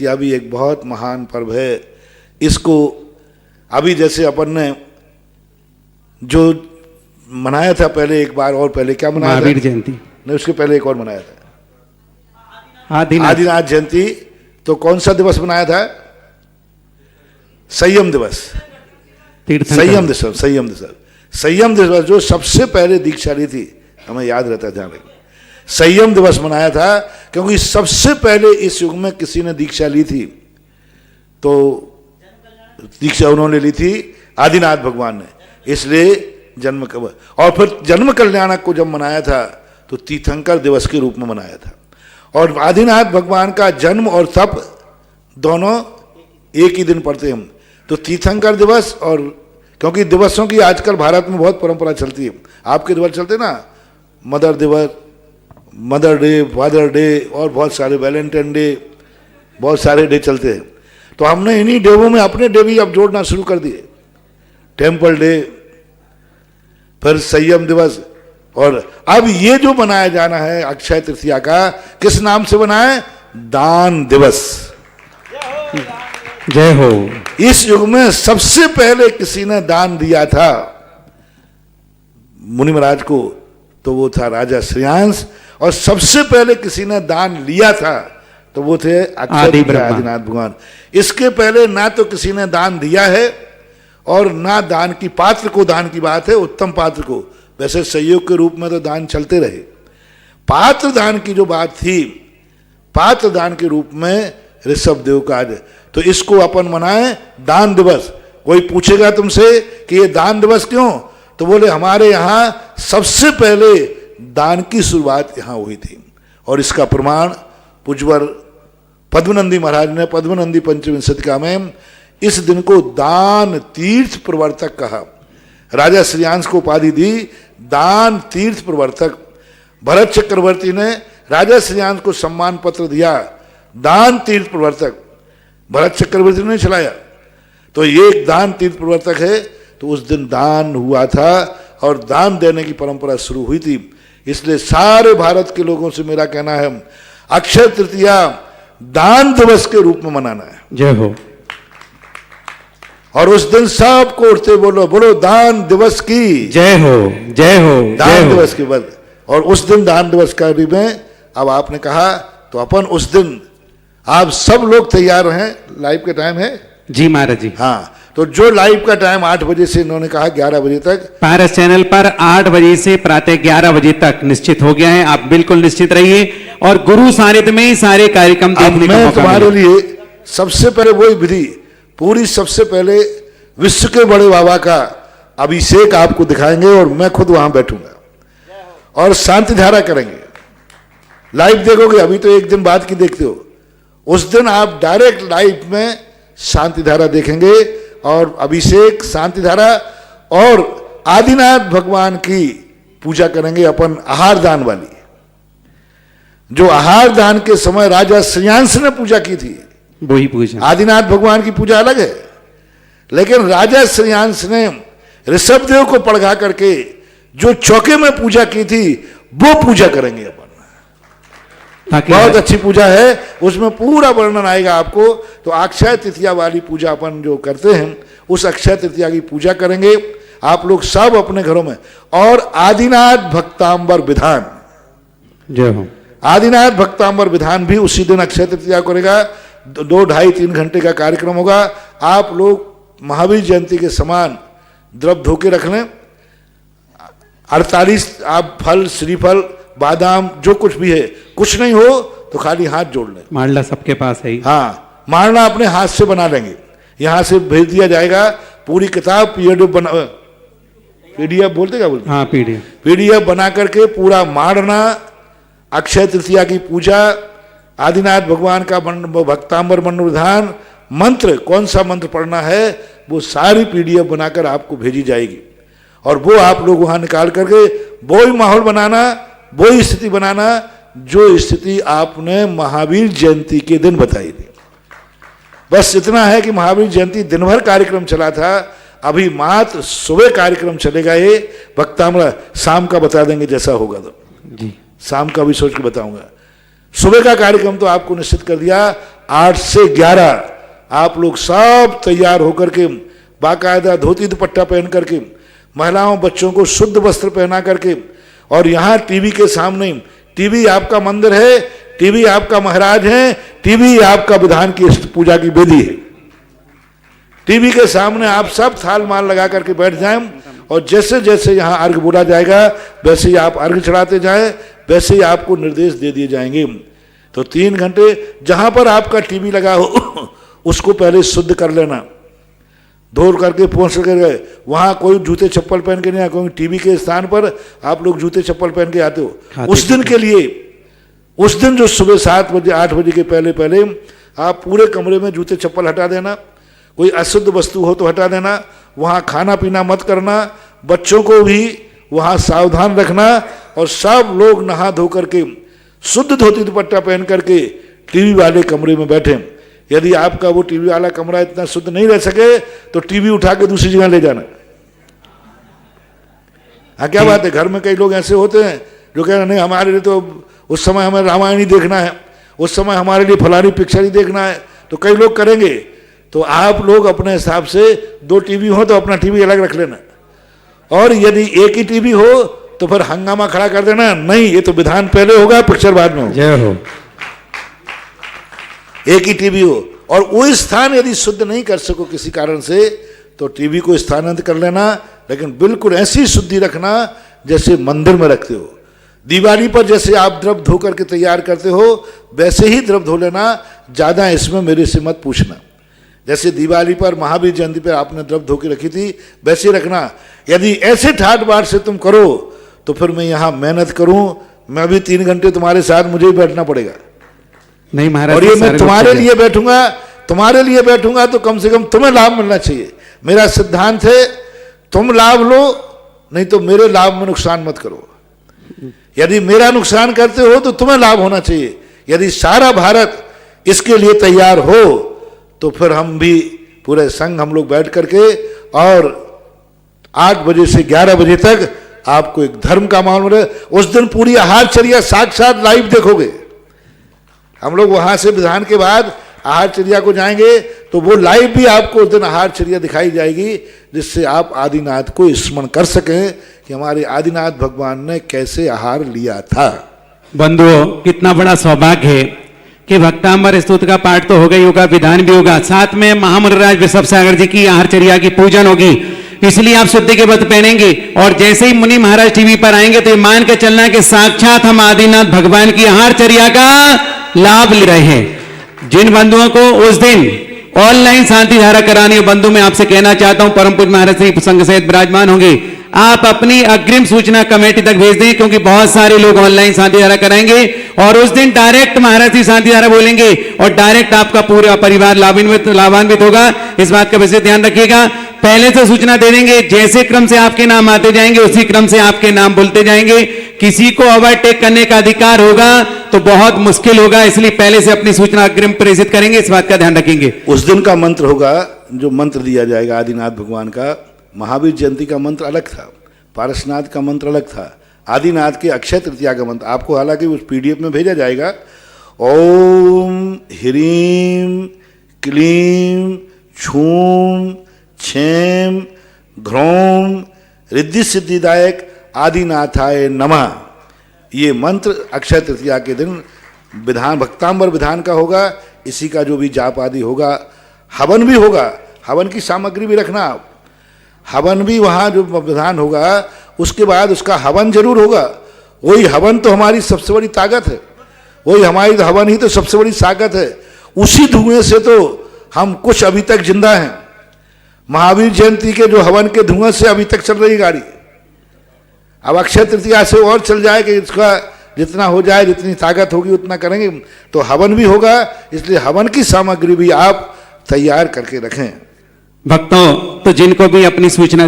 तृतीया भी एक बहुत महान पर्व है। इसको अभी जैसे अपन ने जो मनाया था पहले, एक बार और पहले क्या मनाया था? महावीर जयंती नहीं, उसके पहले एक और मनाया था, आदिनाथ जयंती। तो कौन सा दिवस मनाया था? संयम दिवस, संयम दिवस। संयम दिवस जो सबसे पहले दीक्षा ली थी, हमें याद रहता है, ध्यान रखिए, संयम दिवस मनाया था क्योंकि सबसे पहले इस युग में किसी ने दीक्षा ली थी, तो दीक्षा उन्होंने ली थी आदिनाथ भगवान ने, इसलिए जन्म कब। और फिर जन्म कल्याणक को जब मनाया था तो तीर्थंकर दिवस के रूप में मनाया था। और आदिनाथ भगवान का जन्म और तप दोनों एक ही दिन पड़ते हैं हम, तो तीर्थंकर दिवस। और क्योंकि दिवसों की आजकल भारत में बहुत परंपरा चलती है, आपके दिवस चलते ना, मदर दिवस, मदर डे, फादर डे, और बहुत सारे वैलेंटाइन डे, बहुत सारे डे चलते हैं। तो हमने इन्हीं डेवों में अपने डे भी अब जोड़ना शुरू कर दिए, टेम्पल डे, फिर संयम दिवस। और अब ये जो मनाया जाना है अक्षय तृतीया का, किस नाम से बना है? दान दिवस। जय हो। इस युग में सबसे पहले किसी ने दान दिया था मुनि महाराज को, तो वो था राजा श्रेयांश। और सबसे पहले किसी ने दान लिया था तो वो थे आदिनाथ भगवान। इसके पहले ना तो किसी ने दान दिया है और ना दान की पात्र को, दान की बात है उत्तम पात्र को, वैसे सहयोग के रूप में तो दान चलते रहे। पात्र दान की जो बात थी, पात्र दान के रूप में ऋषभ देव का आज, तो इसको अपन मनाएं दान दिवस। कोई पूछेगा तुमसे कि ये दान दिवस क्यों, तो बोले हमारे यहाँ सबसे पहले दान की शुरुआत यहाँ हुई थी। और इसका प्रमाण पूज्यवर पद्मनंदी महाराज ने पद्मनंदी पंचमी शतिका में इस दिन को दान तीर्थ प्रवर्तक कहा। राजा श्रेयांश को उपाधि दी दान तीर्थ प्रवर्तक। भरत चक्रवर्ती ने राजा श्रेयांश को सम्मान पत्र दिया दान तीर्थ प्रवर्तक, भरत चक्रवर्ती ने चलाया। तो ये एक दान तीर्थ प्रवर्तक है। तो उस दिन दान हुआ था और दान देने की परंपरा शुरू हुई थी। इसलिए सारे भारत के लोगों से मेरा कहना है, अक्षय तृतीया दान दिवस के रूप में मनाना है। जय हो। और उस दिन सबको उठते बोलो, बोलो दान दिवस की जय हो, जय हो। दान दिवस के बाद, और उस दिन दान दिवस का भी में अब आपने कहा तो अपन उस दिन आप सब लोग तैयार हैं। लाइव का टाइम है जी महाराज जी। हाँ, तो जो लाइव का टाइम 8 बजे से इन्होंने कहा 11 बजे तक, पारस चैनल पर 8 बजे से प्रातः 11 बजे तक निश्चित हो गया है। आप बिल्कुल निश्चित रहिए और गुरु सानिध्य में ही सारे कार्यक्रम देखने का मौका तुम्हारे लिए सबसे पहले वही विधि पूरी, सबसे पहले विश्व के बड़े बाबा का अभिषेक आपको दिखाएंगे और मैं खुद वहां बैठूंगा और शांति धारा करेंगे। लाइव देखोगे, अभी तो एक दिन बाद की देखते हो, उस दिन आप डायरेक्ट लाइव में शांति धारा देखेंगे और अभिषेक, शांति धारा और आदिनाथ भगवान की पूजा करेंगे अपन आहार दान वाली। जो आहार दान के समय राजा श्रेयांश ने पूजा की थी, वही पूजा। आदिनाथ भगवान की पूजा अलग है, लेकिन राजा श्रेयांश ने ऋषभ देव को पड़घा करके जो चौके में पूजा की थी वो पूजा करेंगे अपन। बहुत अच्छी पूजा है, उसमें पूरा वर्णन आएगा आपको। तो अक्षय तृतीया वाली पूजा अपन जो करते हैं, उस अक्षय तृतीया की पूजा करेंगे आप लोग सब अपने घरों में। और आदिनाथ भक्तांबर विधान, जय हो, आदिनाथ भक्तांबर विधान भी उसी दिन अक्षय तृतीया करेगा। 2, 2.5, 3 घंटे का कार्यक्रम होगा। आप लोग महावीर जयंती के समान द्रव धो के रख लें। 48 आप फल, श्रीफल, बादाम, जो कुछ भी है, कुछ नहीं हो तो खाली हाथ जोड़ लें। मांडला सबके पास है। हाँ, मारना अपने हाथ से बना लेंगे, यहां से भेज दिया जाएगा। पूरी किताब पीडीएफ बना, पीडीएफ बोलते क्या बोलते? हाँ, पीडीएफ बना करके पूरा मारना, अक्षय तृतीया की पूजा, आदिनाथ भगवान का भक्तांबर मंत्र विधान, मंत्र कौन सा मंत्र पढ़ना है, वो सारी पीडीएफ बनाकर आपको भेजी जाएगी। और वो आप लोग वहां निकाल करके वो ही माहौल बनाना, वो ही स्थिति बनाना जो स्थिति आपने महावीर जयंती के दिन बताई थी। बस इतना है कि महावीर जयंती दिन भर कार्यक्रम चला था, अभी मात्र सुबह कार्यक्रम चलेगा। ये भक्तामृत शाम का बता देंगे जैसा होगा तो जी, शाम का भी सोच के बताऊंगा। सुबह का कार्यक्रम तो आपको निश्चित कर दिया, 8 से 11 आप लोग सब तैयार होकर के, बाकायदा धोती दुपट्टा पहन करके, महिलाओं बच्चों को शुद्ध वस्त्र पहना करके, और यहाँ टीवी के सामने, टीवी आपका मंदिर है, टीवी आपका महाराज है, टीवी आपका विधान की पूजा की वेदी है। टीवी के सामने आप सब थाल माल लगा करके बैठ जाएं, और जैसे जैसे यहाँ अर्घ बोला जाएगा वैसे ही आप अर्घ चढ़ाते जाएं, वैसे ही आपको निर्देश दे दिए जाएंगे। तो 3 घंटे जहां पर आपका टीवी लगा हो उसको पहले शुद्ध कर लेना, धो करके पोंछ कर, वहां कोई जूते चप्पल पहन के नहीं, कोई टीवी के स्थान पर आप लोग जूते चप्पल पहन के आते हो। उस दिन के लिए, उस दिन जो सुबह 7 बजे 8 बजे के पहले पहले आप पूरे कमरे में जूते चप्पल हटा देना, कोई अशुद्ध वस्तु हो तो हटा देना, वहां खाना पीना मत करना, बच्चों को भी वहां सावधान रखना, और सब लोग नहा धो करके शुद्ध धोती दुपट्टा पहन करके टीवी वाले कमरे में बैठे। यदि आपका वो टीवी वाला कमरा इतना शुद्ध नहीं रह सके तो टीवी उठा के दूसरी जगह ले जाना। हाँ, क्या बात है, घर में कई लोग ऐसे होते हैं जो कह रहे नहीं हमारे लिए तो उस समय हमें रामायण ही देखना है, उस समय हमारे लिए फलानी पिक्चर ही देखना है, तो कई लोग करेंगे। तो आप लोग अपने हिसाब से 2 टीवी हो तो अपना टीवी अलग रख लेना, और यदि एक ही टीवी हो तो फिर हंगामा खड़ा कर देना, नहीं ये तो विधान पहले होगा पिक्चर बाद में होगा। जय हो। एक ही टीवी हो, और वो स्थान यदि शुद्ध नहीं कर सको किसी कारण से तो टीवी को स्थानांतरित कर लेना, लेकिन बिल्कुल ऐसी शुद्धि रखना जैसे मंदिर में रखते हो। दिवाली पर जैसे आप द्रव धो करके तैयार करते हो वैसे ही द्रव धो लेना, ज्यादा इसमें मेरे से मत पूछना। जैसे दिवाली पर महावीर जयंती पर आपने द्रव धो के रखी थी वैसे रखना। यदि ऐसे ठाट बाट से तुम करो तो फिर मैं यहाँ मेहनत करूं, मैं भी 3 घंटे तुम्हारे साथ मुझे ही बैठना पड़ेगा। नहीं महाराज, और ये मैं तुम्हारे लिए बैठूंगा तो कम से कम तुम्हें लाभ मिलना चाहिए। मेरा सिद्धांत है तुम लाभ लो, नहीं तो मेरे लाभ में नुकसान मत करो। यदि मेरा नुकसान करते हो तो तुम्हें लाभ होना चाहिए। यदि सारा भारत इसके लिए तैयार हो तो फिर हम भी पूरे संघ हम लोग बैठ करके, और 8 बजे से 11 बजे तक आपको एक धर्म का माहौल है। उस दिन पूरी आहारचर्या साक्षात लाइव देखोगे। हम लोग वहां से विधान के बाद आहारचर्या को जाएंगे तो वो लाइव भी आपको उस दिन आहारचर्या दिखाई जाएगी, जिससे आप आदिनाथ को स्मरण कर सकें कि हमारे आदिनाथ भगवान ने कैसे आहार लिया था। बंधुओं, कितना बड़ा सौभाग्य है कि भक्तांबर स्तुति का पाठ तो होगा ही होगा, विधान भी होगा, साथ में महामुनिराज वृषभ सागर जी की आहारचर्या की पूजन होगी। इसलिए आप शुद्धि के व्रत पहनेंगे, और जैसे ही मुनि महाराज टीवी पर आएंगे तो मान के चलना कि साक्षात हम आदिनाथ भगवान की आहारचर्या का लाभ ले रहे हैं। जिन बंधुओं को उस दिन ऑनलाइन शांति धारा करानी है, बंधु मैं आपसे कहना चाहता हूं, परम पूज्य महाराज श्री संघ सहित विराजमान होंगे, आप अपनी अग्रिम सूचना कमेटी तक भेज दें, क्योंकि बहुत सारे लोग ऑनलाइन शांति धारा कराएंगे, और उस दिन डायरेक्ट महाराज जी शांति धारा बोलेंगे, और डायरेक्ट आपका पूरा परिवार लाभान्वित होगा। इस बात का विशेष ध्यान रखिएगा। पहले से सूचना दे देंगे, जैसे क्रम से आपके नाम आते जाएंगे उसी क्रम से आपके नाम बोलते जाएंगे। किसी को ओवरटेक करने का अधिकार होगा तो बहुत मुश्किल होगा, इसलिए पहले से अपनी सूचना अग्रिम प्रेषित करेंगे, इस बात का ध्यान रखेंगे। उस दिन का मंत्र होगा, जो मंत्र दिया जाएगा आदिनाथ भगवान का। महावीर जयंती का मंत्र अलग था, पारसनाथ का मंत्र अलग था, आदिनाथ के अक्षय तृतीया का मंत्र आपको हालांकि उस पीडीएफ में भेजा जाएगा। ओम ह्रीम क्लीम छूम क्षेम घ्रोम रिद्धि सिद्धिदायक आदिनाथाय नमः, ये मंत्र अक्षय तृतीया के दिन विधान भक्तांबर विधान का होगा। इसी का जो भी जाप आदि होगा, हवन भी होगा, हवन की सामग्री भी रखना आप। हवन भी वहाँ जो विधान होगा उसके बाद उसका हवन जरूर होगा। वही हवन तो हमारी सबसे बड़ी ताकत है, वही हमारी हवन ही तो सबसे बड़ी ताकत है। उसी धुएं से तो हम कुछ अभी तक जिंदा हैं। महावीर जयंती के जो हवन के धुएं से अभी तक चल रही गाड़ी, अब अक्षय तृतीया से और चल जाए कि इसका जितना हो जाए, जितनी ताकत होगी उतना करेंगे। तो हवन भी होगा, इसलिए हवन की सामग्री भी आप तैयार करके रखें। भक्तों, तो जिनको भी अपनी सूचना